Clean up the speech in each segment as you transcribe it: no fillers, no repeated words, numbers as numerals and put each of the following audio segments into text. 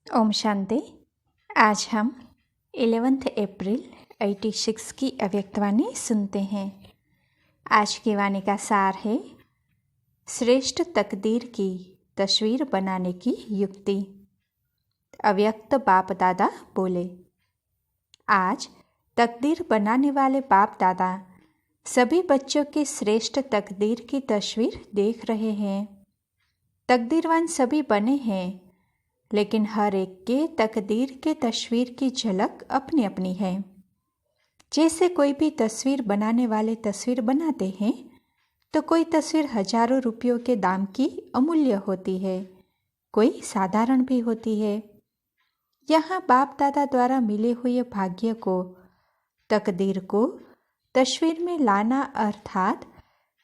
ओम शांति। आज हम 11 अप्रैल 86 की अव्यक्तवाणी सुनते हैं। आज की वाणी का सार है श्रेष्ठ तकदीर की तस्वीर बनाने की युक्ति। अव्यक्त बाप दादा बोले, आज तकदीर बनाने वाले बाप दादा सभी बच्चों की श्रेष्ठ तकदीर की तस्वीर देख रहे हैं। तकदीरवान सभी बने हैं, लेकिन हर एक के तकदीर के तस्वीर की झलक अपनी अपनी है। जैसे कोई भी तस्वीर बनाने वाले तस्वीर बनाते हैं तो कोई तस्वीर हजारों रुपयों के दाम की अमूल्य होती है, कोई साधारण भी होती है। यहाँ बाप दादा द्वारा मिले हुए भाग्य को, तकदीर को तस्वीर में लाना अर्थात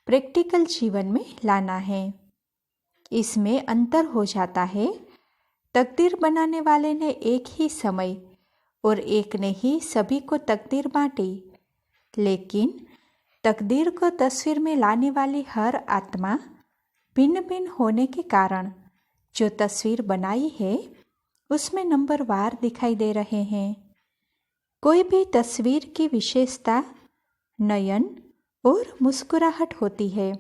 प्रैक्टिकल जीवन में लाना है। इसमें अंतर हो जाता है। तकदीर बनाने वाले ने एक ही समय और एक ने ही सभी को तकदीर बांटी, लेकिन तकदीर को तस्वीर में लाने वाली हर आत्मा भिन्न भिन्न होने के कारण जो तस्वीर बनाई है उसमें नंबरवार दिखाई दे रहे हैं। कोई भी तस्वीर की विशेषता नयन और मुस्कुराहट होती है।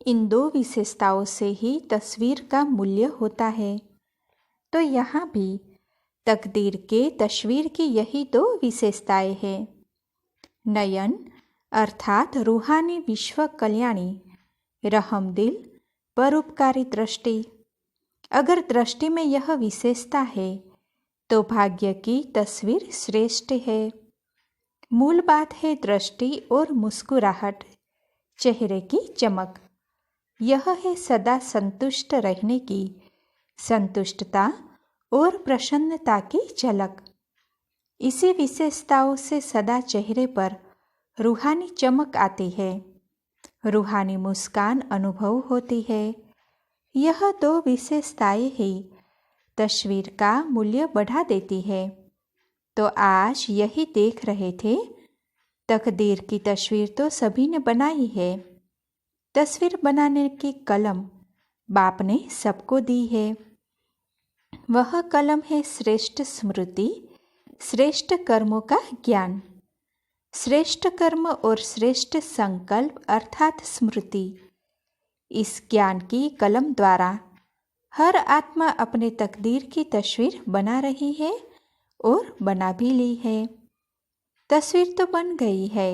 इन दो विशेषताओं से ही तस्वीर का मूल्य होता है। तो यहाँ भी तकदीर के तस्वीर की यही दो विशेषताएं हैं। नयन अर्थात रूहानी विश्व कल्याणी, रहमदिल परोपकारी दृष्टि। अगर दृष्टि में यह विशेषता है तो भाग्य की तस्वीर श्रेष्ठ है। मूल बात है दृष्टि और मुस्कुराहट, चेहरे की चमक। यह है सदा संतुष्ट रहने की, संतुष्टता और प्रसन्नता की झलक। इसी विशेषताओं से सदा चेहरे पर रूहानी चमक आती है, रूहानी मुस्कान अनुभव होती है। यह दो विशेषताएं ही तस्वीर का मूल्य बढ़ा देती है। तो आज यही देख रहे थे, तकदीर की तस्वीर तो सभी ने बनाई है। तस्वीर बनाने की कलम बाप ने सबको दी है। वह कलम है श्रेष्ठ स्मृति, श्रेष्ठ कर्मों का ज्ञान। श्रेष्ठ कर्म और श्रेष्ठ संकल्प अर्थात स्मृति, इस ज्ञान की कलम द्वारा हर आत्मा अपने तकदीर की तस्वीर बना रही है और बना भी ली है। तस्वीर तो बन गई है,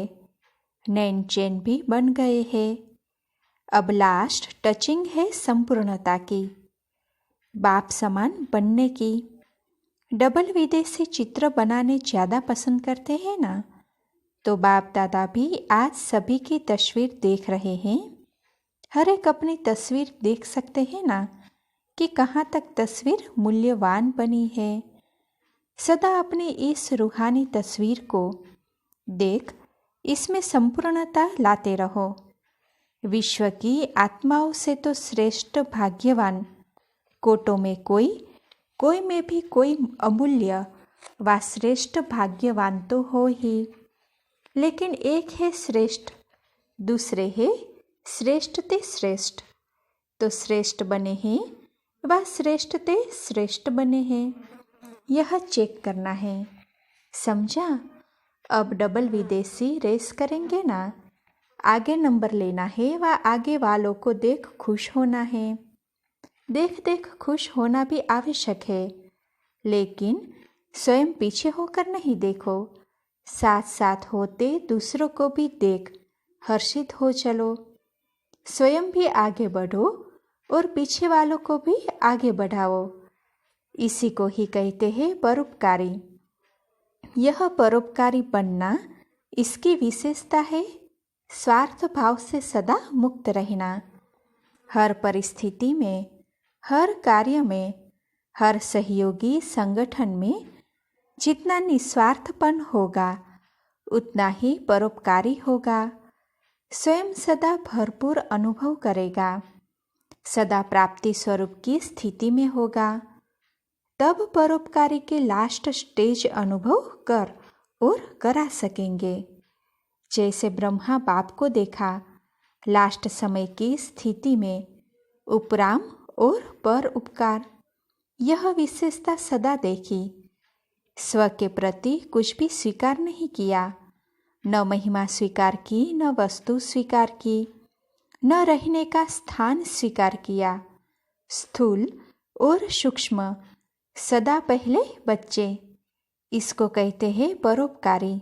नैन चैन भी बन गए हैं। अब लास्ट टचिंग है संपूर्णता की, बाप समान बनने की। डबल विदेशी चित्र बनाने ज़्यादा पसंद करते हैं ना, तो बाप दादा भी आज सभी की तस्वीर देख रहे हैं। हर एक अपनी तस्वीर देख सकते हैं ना कि कहाँ तक तस्वीर मूल्यवान बनी है। सदा अपनी इस रूहानी तस्वीर को देख इसमें संपूर्णता लाते रहो। विश्व की आत्माओं से तो श्रेष्ठ भाग्यवान कोटों में कोई में भी कोई अमूल्य व श्रेष्ठ भाग्यवान तो हो ही, लेकिन एक है श्रेष्ठ, दूसरे है श्रेष्ठ ते श्रेष्ठ। तो श्रेष्ठ बने हैं व श्रेष्ठ ते श्रेष्ठ बने हैं, यह चेक करना है। समझा? अब डबल विदेशी रेस करेंगे ना, आगे नंबर लेना है व आगे वालों को देख खुश होना है। देख देख खुश होना भी आवश्यक है, लेकिन स्वयं पीछे होकर नहीं देखो। साथ साथ होते दूसरों को भी देख हर्षित हो चलो। स्वयं भी आगे बढ़ो और पीछे वालों को भी आगे बढ़ाओ। इसी को ही कहते हैं परोपकारी। यह परोपकारी बनना इसकी विशेषता है। स्वार्थ भाव से सदा मुक्त रहना। हर परिस्थिति में, हर कार्य में, हर सहयोगी संगठन में जितना निस्वार्थपन होगा उतना ही परोपकारी होगा। स्वयं सदा भरपूर अनुभव करेगा, सदा प्राप्ति स्वरूप की स्थिति में होगा। तब परोपकारी के लास्ट स्टेज अनुभव कर और करा सकेंगे। जैसे ब्रह्मा बाप को देखा लास्ट समय की स्थिति में उपराम और पर उपकार, यह विशेषता सदा देखी। स्व के प्रति कुछ भी स्वीकार नहीं किया, न महिमा स्वीकार की, न वस्तु स्वीकार की, न रहने का स्थान स्वीकार किया। स्थूल और सूक्ष्म, सदा पहले बच्चे, इसको कहते हैं परोपकारी।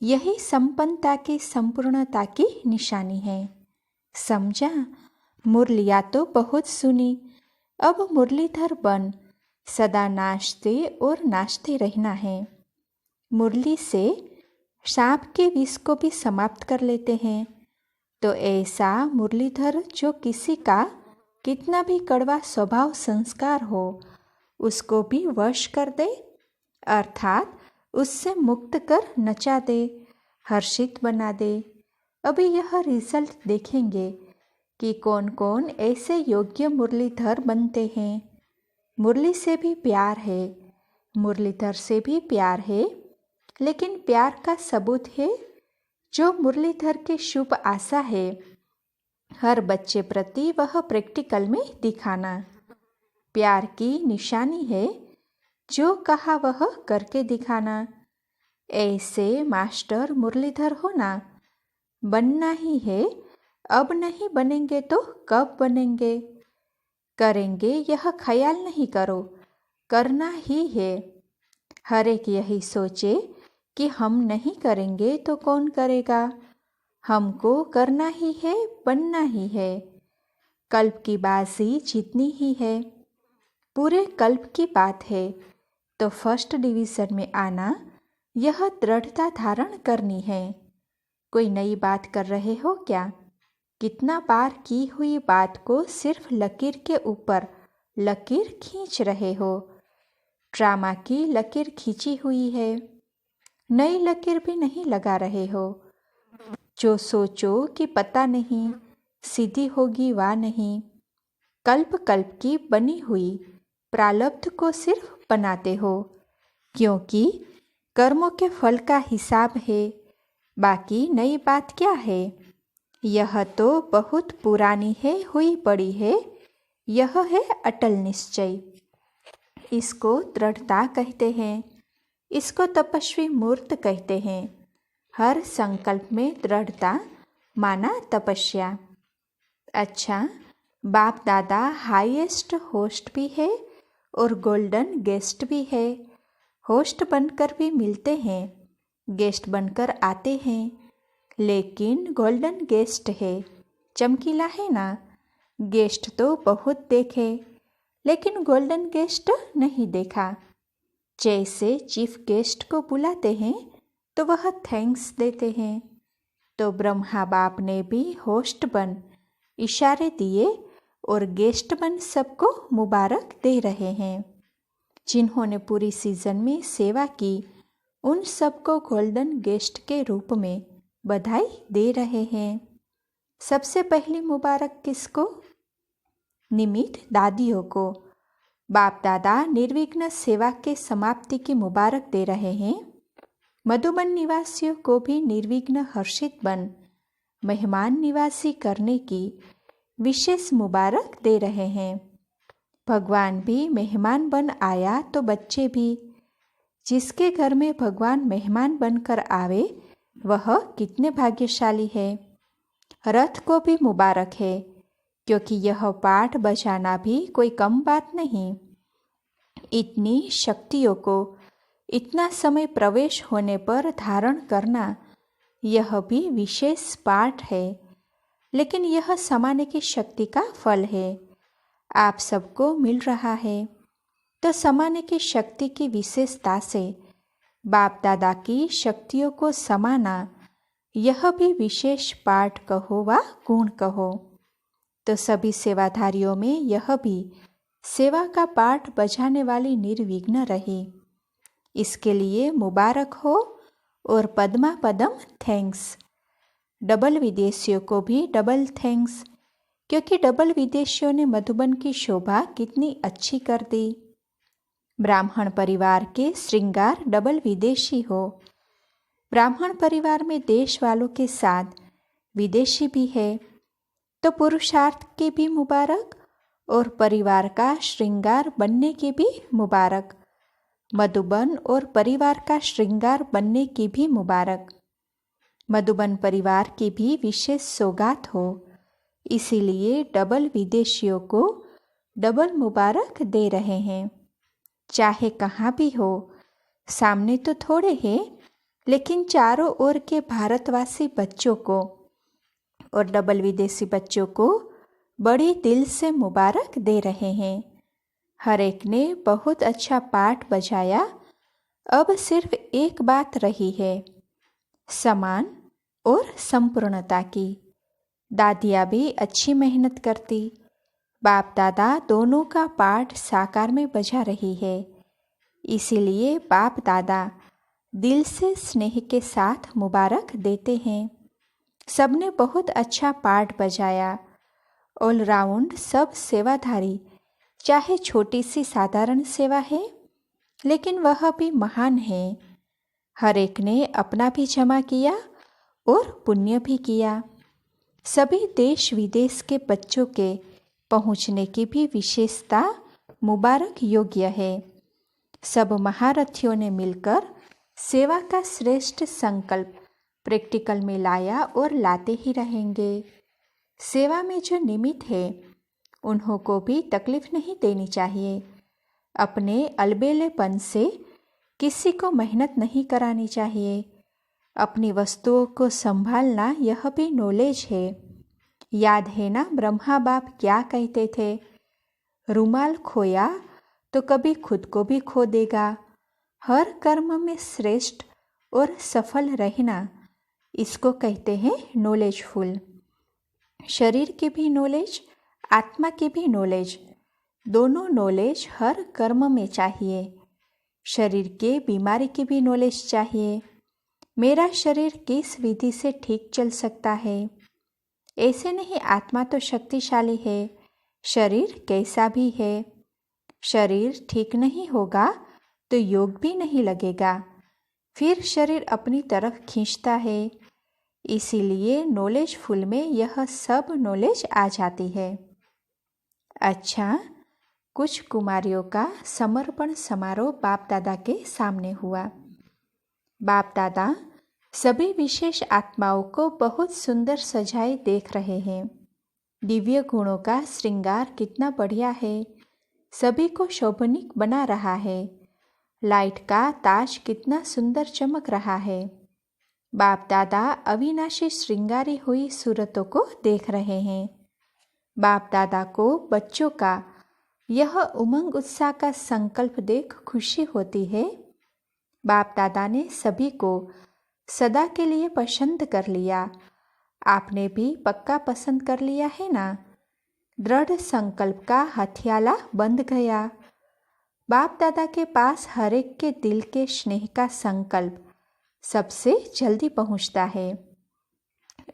यही संपन्नता की संपूर्णता की निशानी है। समझा? मुरलिया तो बहुत सुनी, अब मुरलीधर बन, सदा नाचते और नाचते रहना है। मुरली से सांप के विष को भी समाप्त कर लेते हैं। तो ऐसा मुरलीधर जो किसी का कितना भी कड़वा स्वभाव संस्कार हो उसको भी वश कर दे, अर्थात उससे मुक्त कर नचा दे, हर्षित बना दे। अभी यह रिजल्ट देखेंगे कि कौन कौन ऐसे योग्य मुरलीधर बनते हैं। मुरली से भी प्यार है, मुरलीधर से भी प्यार है, लेकिन प्यार का सबूत है जो मुरलीधर के शुभ आशा है, हर बच्चे प्रति वह प्रैक्टिकल में दिखाना। प्यार की निशानी है जो कहा वह करके दिखाना। ऐसे मास्टर मुरलीधर होना, बनना ही है। अब नहीं बनेंगे तो कब बनेंगे? करेंगे यह ख्याल नहीं करो, करना ही है। हर एक यही सोचे कि हम नहीं करेंगे तो कौन करेगा? हमको करना ही है, बनना ही है। कल्प की बाजी जीतनी ही है। पूरे कल्प की बात है तो फर्स्ट डिवीजन में आना, यह दृढ़ता धारण करनी है। कोई नई बात कर रहे हो क्या? कितना बार की हुई बात को सिर्फ लकीर के ऊपर लकीर खींच रहे हो। ड्रामा की लकीर खींची हुई है, नई लकीर भी नहीं लगा रहे हो। जो सोचो कि पता नहीं सीधी होगी वा नहीं, कल्प कल्प की बनी हुई प्रारब्ध को सिर्फ बनाते हो, क्योंकि कर्मों के फल का हिसाब है। बाकी नई बात क्या है? यह तो बहुत पुरानी है, हुई पड़ी है। यह है अटल निश्चय। इसको दृढ़ता कहते हैं, इसको तपस्वी मूर्त कहते हैं। हर संकल्प में दृढ़ता माना तपस्या। अच्छा, बाप दादा हाईएस्ट होस्ट भी है और गोल्डन गेस्ट भी है। होस्ट बनकर भी मिलते हैं, गेस्ट बनकर आते हैं, लेकिन गोल्डन गेस्ट है, चमकीला है ना। गेस्ट तो बहुत देखे, लेकिन गोल्डन गेस्ट नहीं देखा। जैसे चीफ गेस्ट को बुलाते हैं तो वह थैंक्स देते हैं, तो ब्रह्मा बाप ने भी होस्ट बन इशारे दिए और गेस्ट बन सबको मुबारक दे रहे हैं। जिन्होंने पूरी सीजन में सेवा की उन सबको गोल्डन गेस्ट के रूप में बधाई दे रहे हैं। सबसे पहली मुबारक किसको? निमित्त दादियों को। बाप दादा निर्विघ्न सेवा के समाप्ति की मुबारक दे रहे हैं। मधुबन निवासियों को भी निर्विघ्न हर्षित बन मेहमान निवासी करने की विशेष मुबारक दे रहे हैं। भगवान भी मेहमान बन आया तो बच्चे भी। जिसके घर में भगवान मेहमान बनकर आवे वह कितने भाग्यशाली है। रथ को भी मुबारक है, क्योंकि यह पाठ बजाना भी कोई कम बात नहीं। इतनी शक्तियों को इतना समय प्रवेश होने पर धारण करना, यह भी विशेष पाठ है। लेकिन यह समाने की शक्ति का फल है, आप सबको मिल रहा है। तो समाने की शक्ति की विशेषता से बाप दादा की शक्तियों को समाना, यह भी विशेष पाठ कहो वा गुण कहो। तो सभी सेवाधारियों में यह भी सेवा का पाठ बजाने वाली निर्विघ्न रहे, इसके लिए मुबारक हो और पद्मा पदम थैंक्स। डबल विदेशियों को भी डबल थैंक्स, क्योंकि डबल विदेशियों ने मधुबन की शोभा कितनी अच्छी कर दी। ब्राह्मण परिवार के श्रृंगार डबल विदेशी हो। ब्राह्मण परिवार में देश वालों के साथ विदेशी भी है, तो पुरुषार्थ की भी मुबारक और परिवार का श्रृंगार बनने की भी मुबारक। मधुबन और परिवार का श्रृंगार बनने की भी मुबारक। मधुबन परिवार की भी विशेष सौगात हो, इसीलिए डबल विदेशियों को डबल मुबारक दे रहे हैं। चाहे कहाँ भी हो, सामने तो थोड़े हैं, लेकिन चारों ओर के भारतवासी बच्चों को और डबल विदेशी बच्चों को बड़ी दिल से मुबारक दे रहे हैं। हर एक ने बहुत अच्छा पाठ बजाया। अब सिर्फ एक बात रही है, समान और संपूर्णता की। दादियाँ भी अच्छी मेहनत करती, बाप दादा दोनों का पाठ साकार में बजा रही है। इसीलिए बाप दादा दिल से स्नेह के साथ मुबारक देते हैं। सबने बहुत अच्छा पाठ बजाया। ऑलराउंड सब सेवाधारी, चाहे छोटी सी साधारण सेवा है, लेकिन वह भी महान है। हर एक ने अपना भी जमा किया और पुण्य भी किया। सभी देश विदेश के बच्चों के पहुँचने की भी विशेषता मुबारक योग्य है। सब महारथियों ने मिलकर सेवा का श्रेष्ठ संकल्प प्रैक्टिकल में लाया और लाते ही रहेंगे। सेवा में जो निमित्त है, उन्हों को भी तकलीफ नहीं देनी चाहिए। अपने अलबेलेपन से किसी को मेहनत नहीं करानी चाहिए। अपनी वस्तुओं को संभालना यह भी नॉलेज है। याद है ना ब्रह्मा बाप क्या कहते थे, रुमाल खोया तो कभी खुद को भी खो देगा। हर कर्म में श्रेष्ठ और सफल रहना, इसको कहते हैं नॉलेजफुल। शरीर की भी नॉलेज, आत्मा की भी नॉलेज, दोनों नॉलेज हर कर्म में चाहिए। शरीर के बीमारी की भी नॉलेज चाहिए। मेरा शरीर किस विधि से ठीक चल सकता है, ऐसे नहीं आत्मा तो शक्तिशाली है, शरीर कैसा भी है। शरीर ठीक नहीं होगा तो योग भी नहीं लगेगा, फिर शरीर अपनी तरफ खींचता है। इसीलिए नॉलेजफुल में यह सब नॉलेज आ जाती है। अच्छा, कुछ कुमारियों का समर्पण समारोह बाप दादा के सामने हुआ। बाप दादा सभी विशेष आत्माओं को बहुत सुंदर सजाए देख रहे हैं। दिव्य गुणों का श्रृंगार कितना बढ़िया है, सभी को शोभनीक बना रहा है। लाइट का ताज कितना सुंदर चमक रहा है। बाप दादा अविनाशी श्रृंगारी हुई सूरतों को देख रहे हैं। बाप दादा को बच्चों का यह उमंग उत्साह का संकल्प देख खुशी होती है। बाप दादा ने सभी को सदा के लिए पसंद कर लिया। आपने भी पक्का पसंद कर लिया है ना। दृढ़ संकल्प का हथियाला बंध गया। बाप दादा के पास हर एक के दिल के स्नेह का संकल्प सबसे जल्दी पहुंचता है।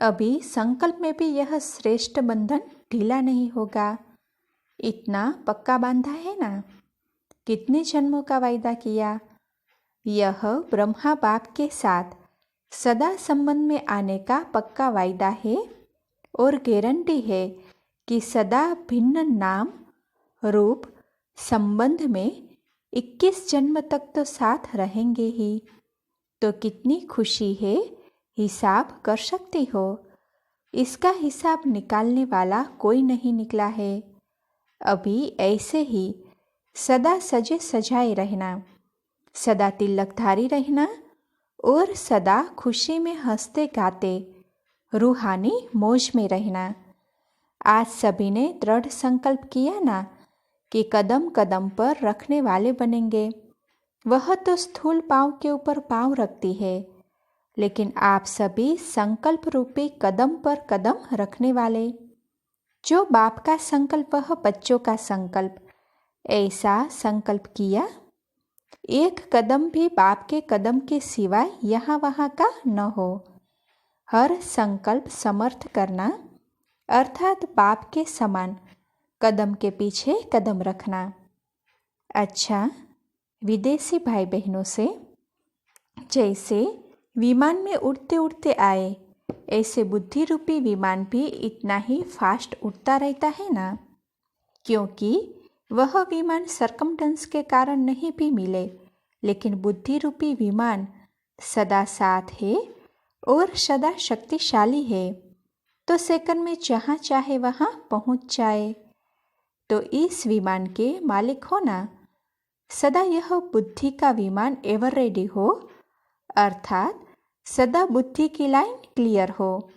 अभी संकल्प में भी यह श्रेष्ठ बंधन ढीला नहीं होगा। इतना पक्का बांधा है ना। कितने जन्मों का वायदा किया। यह ब्रह्मा बाप के साथ सदा संबंध में आने का पक्का वायदा है और गारंटी है कि सदा भिन्न नाम रूप संबंध में 21 जन्म तक तो साथ रहेंगे ही। तो कितनी खुशी है, हिसाब कर सकती हो। इसका हिसाब निकालने वाला कोई नहीं निकला है। अभी ऐसे ही सदा सजे सजाए रहना, सदा तिलकधारी रहना और सदा खुशी में हंसते गाते रूहानी मौज में रहना। आज सभी ने दृढ़ संकल्प किया ना कि कदम कदम पर रखने वाले बनेंगे। वह तो स्थूल पांव के ऊपर पांव रखती है, लेकिन आप सभी संकल्प रूपी कदम पर कदम रखने वाले। जो बाप का संकल्प वह बच्चों का संकल्प, ऐसा संकल्प किया। एक कदम भी बाप के कदम के सिवाय यहाँ वहाँ का न हो। हर संकल्प समर्थ करना, अर्थात बाप के समान कदम के पीछे कदम रखना। अच्छा, विदेशी भाई बहनों से जैसे विमान में उड़ते उड़ते आए, ऐसे बुद्धि रूपी विमान भी इतना ही फास्ट उड़ता रहता है ना। क्योंकि वह विमान सरकमटेंस के कारण नहीं भी मिले, लेकिन बुद्धि रूपी विमान सदा साथ है और सदा शक्तिशाली है, तो सेकंड में जहाँ चाहे वहाँ पहुँच जाए। तो इस विमान के मालिक होना, सदा यह बुद्धि का विमान एवर रेडी हो, अर्थात सदा बुद्धि की लाइन क्लियर हो।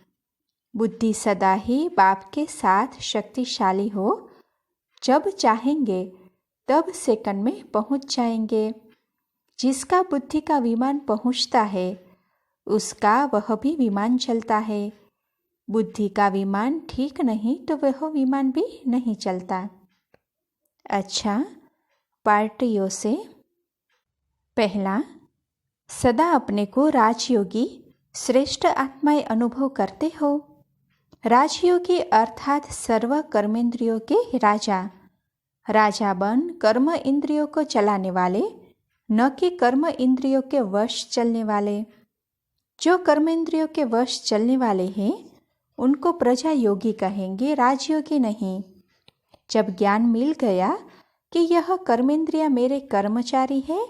बुद्धि सदा ही बाप के साथ शक्तिशाली हो, जब चाहेंगे तब सेकंड में पहुंच जाएंगे। जिसका बुद्धि का विमान पहुंचता है, उसका वह भी विमान चलता है। बुद्धि का विमान ठीक नहीं तो वह विमान भी नहीं चलता। अच्छा, पार्ट यो से पहला, सदा अपने को राजयोगी श्रेष्ठ आत्माएं अनुभव करते हो। राजयोगी अर्थात सर्व कर्मेंद्रियों के राजा। राजा बन कर्म इंद्रियों को चलाने वाले, न कि कर्म इंद्रियों के वश चलने वाले। जो कर्मेंद्रियों के वश चलने वाले हैं, उनको प्रजा योगी कहेंगे, राजयोगी नहीं। जब ज्ञान मिल गया कि यह कर्मेंद्रिया मेरे कर्मचारी है,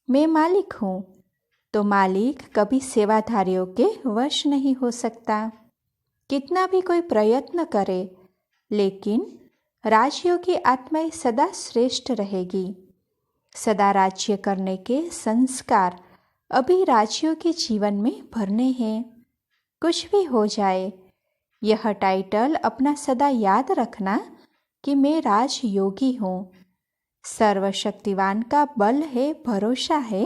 मैं मालिक हूँ, तो मालिक कभी सेवाधारियों के वश नहीं हो सकता, कितना भी कोई प्रयत्न करे। लेकिन राजयोगी आत्माएं सदा श्रेष्ठ रहेगी। सदा राज्य करने के संस्कार अभी राजयोगी जीवन में भरने हैं। कुछ भी हो जाए, यह टाइटल अपना सदा याद रखना कि मैं राजयोगी हूँ। सर्वशक्तिवान का बल है, भरोसा है,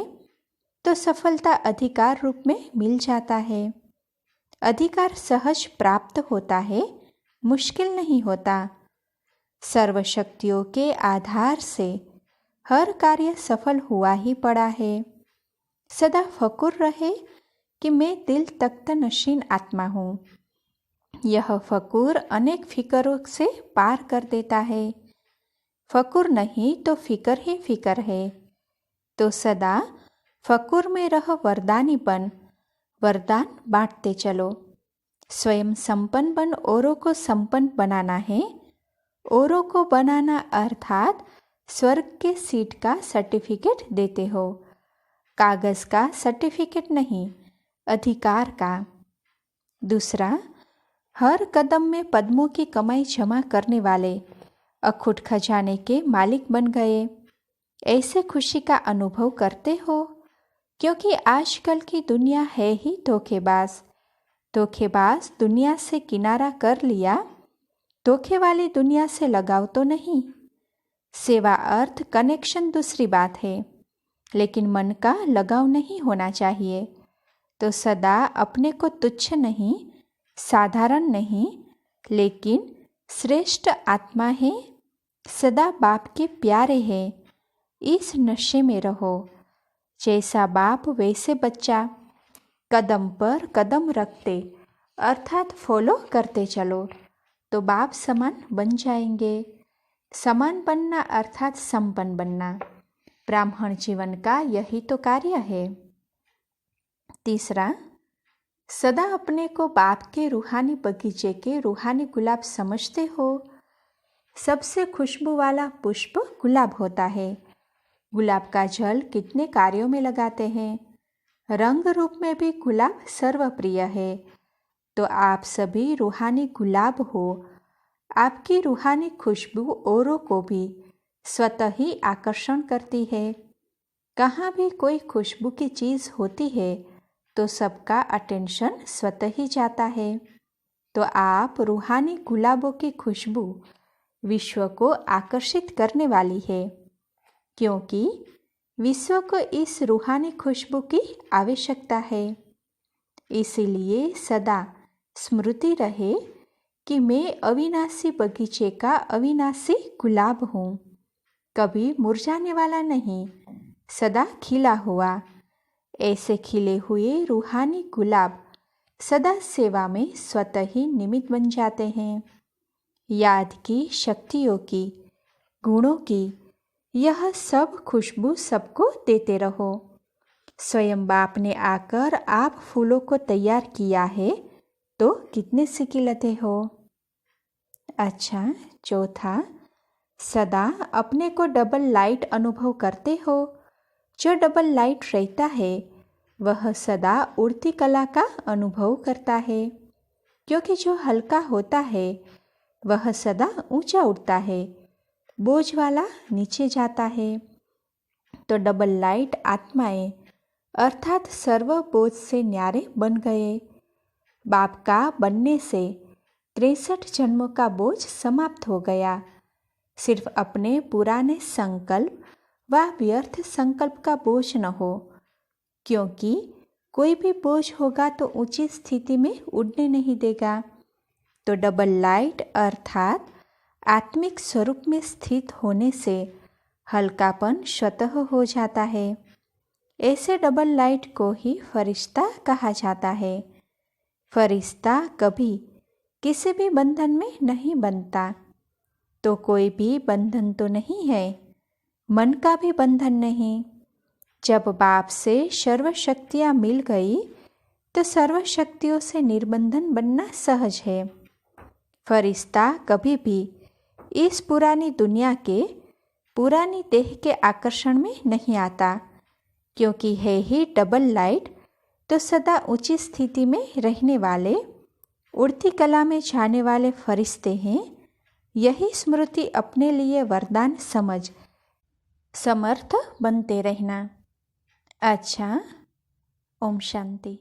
तो सफलता अधिकार रूप में मिल जाता है। अधिकार सहज प्राप्त होता है, मुश्किल नहीं होता। सर्वशक्तियों के आधार से हर कार्य सफल हुआ ही पड़ा है। सदा फकुर रहे कि मैं दिल तख्त नशीन आत्मा हूँ। यह फकुर अनेक फिकरों से पार कर देता है। फकुर नहीं तो फिकर ही फिकर है। तो सदा फकुर में रह वरदानी बन, वरदान बांटते चलो। स्वयं संपन्न बन औरों को संपन्न बनाना है। औरों को बनाना अर्थात स्वर्ग के सीट का सर्टिफिकेट देते हो। कागज का सर्टिफिकेट नहीं, अधिकार का। दूसरा, हर कदम में पद्मों की कमाई जमा करने वाले अखुट खजाने के मालिक बन गए। ऐसे खुशी का अनुभव करते हो, क्योंकि आजकल की दुनिया है ही धोखेबाज। धोखेबाज दुनिया से किनारा कर लिया, धोखे वाली दुनिया से लगाव तो नहीं। सेवा अर्थ कनेक्शन दूसरी बात है, लेकिन मन का लगाव नहीं होना चाहिए। तो सदा अपने को तुच्छ नहीं, साधारण नहीं, लेकिन श्रेष्ठ आत्मा है, सदा बाप के प्यारे हैं। इस नशे में रहो। जैसा बाप वैसे बच्चा, कदम पर कदम रखते अर्थात फॉलो करते चलो, तो बाप समान बन जाएंगे। समान बनना अर्थात संपन्न बनना। ब्राह्मण जीवन का यही तो कार्य है। तीसरा, सदा अपने को बाप के रूहानी बगीचे के रूहानी गुलाब समझते हो। सबसे खुशबू वाला पुष्प गुलाब होता है। गुलाब का जल कितने कार्यों में लगाते हैं। रंग रूप में भी गुलाब सर्वप्रिय है। तो आप सभी रूहानी गुलाब हो। आपकी रूहानी खुशबू औरों को भी स्वतः ही आकर्षण करती है। कहाँ भी कोई खुशबू की चीज़ होती है तो सबका अटेंशन स्वतः ही जाता है। तो आप रूहानी गुलाबों की खुशबू विश्व को आकर्षित करने वाली है, क्योंकि विश्व को इस रूहानी खुशबू की आवश्यकता है। इसीलिए सदा स्मृति रहे कि मैं अविनाशी बगीचे का अविनाशी गुलाब हूँ, कभी मुरझाने वाला नहीं, सदा खिला हुआ। ऐसे खिले हुए रूहानी गुलाब सदा सेवा में स्वतः ही निमित्त बन जाते हैं। याद की, शक्तियों की, गुणों की यह सब खुशबू सबको देते रहो। स्वयं बाप ने आकर आप फूलों को तैयार किया है, तो कितने सिकिलते हो। अच्छा, चौथा, सदा अपने को डबल लाइट अनुभव करते हो। जो डबल लाइट रहता है वह सदा उड़ती कला का अनुभव करता है, क्योंकि जो हल्का होता है वह सदा ऊंचा उड़ता है, बोझ वाला नीचे जाता है। तो डबल लाइट आत्माएं अर्थात सर्व बोझ से न्यारे बन गए। बाप का बनने से 63 जन्मों का बोझ समाप्त हो गया। सिर्फ अपने पुराने संकल्प व व्यर्थ संकल्प का बोझ न हो, क्योंकि कोई भी बोझ होगा तो ऊंची स्थिति में उड़ने नहीं देगा। तो डबल लाइट अर्थात आत्मिक स्वरूप में स्थित होने से हल्कापन स्वतः हो जाता है। ऐसे डबल लाइट को ही फरिश्ता कहा जाता है। फरिश्ता कभी किसी भी बंधन में नहीं बनता। तो कोई भी बंधन तो नहीं है, मन का भी बंधन नहीं। जब बाप से सर्व शक्तियाँ मिल गई तो सर्व शक्तियों से निर्बंधन बनना सहज है। फरिश्ता कभी भी इस पुरानी दुनिया के पुरानी देह के आकर्षण में नहीं आता, क्योंकि है ही डबल लाइट तो सदा ऊंची स्थिति में रहने वाले, उड़ती कला में जाने वाले फरिश्ते हैं। यही स्मृति अपने लिए वरदान समझ समर्थ बनते रहना। अच्छा, ओम शांति।